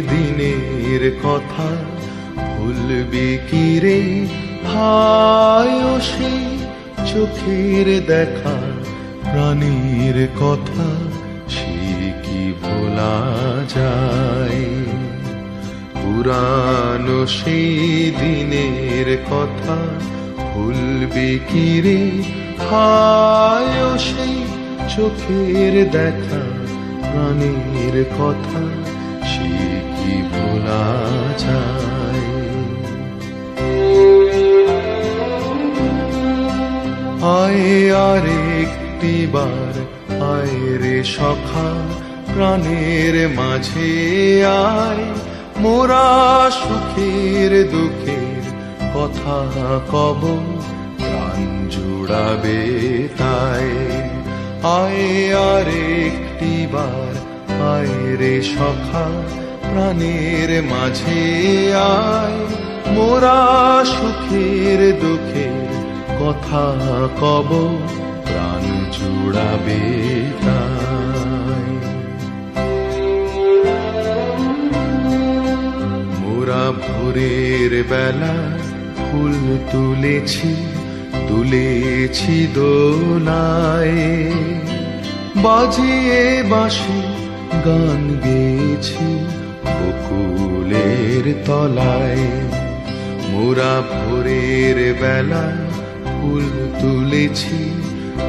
দিনের কথা ভুলবি কি রে হায় ও সেই চোখের দেখা প্রাণীর কথা সে কি ভোলা যায় পুরানো সেই দিনের কথা ভুলবি কি রে হায় ও সেই চোখের দেখা প্রাণীর কথা সে কি ভোলা যায় আয় আর একটি বার আয় রে সখা প্রাণের মাঝে আয় মোরা সুখের দুঃখের কথা কব প্রাণ জুড়াবে তাই আয় আর একটি বার আয় রে সখা প্রাণের মাঝে আয় মোরা সুখের দুঃখের কথা কব প্রাণ জুড়াবে তাই মোরা ভোরের বেলা ফুল তুলেছি তুলেছি দোলায় বাজিয়ে বাঁশি গান গেয়েছি বকুলের তলায় মোরা ভোরের বেলা ফুল তুলেছি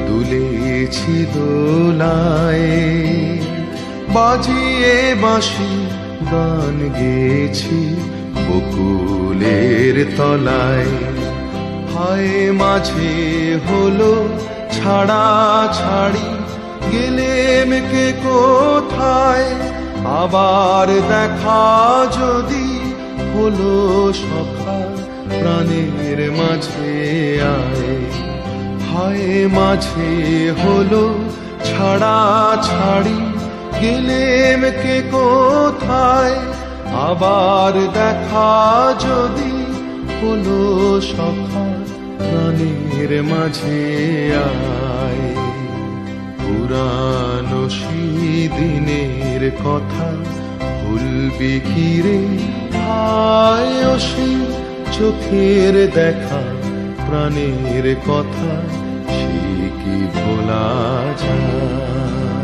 তুলেছি দোলায় বাজিয়ে বাঁশি গান গেয়েছি বকুলের তলায় হায় মাঝে হলো ছাড়া ছাড়ি গেলেম কে কোথায় আবার দেখা যদি হলো সখা প্রাণের মাঝে আয় হায় মাঝে হলো ছাড়া ছাড়ি গেলেম কে কোথায় আবার দেখা যদি হলো সখা প্রাণের মাঝে আয় পুরানো সেই দিনের কথা ভুলবি কি রে হায় ও সেই চোখের দেখা প্রাণের কথা সে কি ভোলা যায়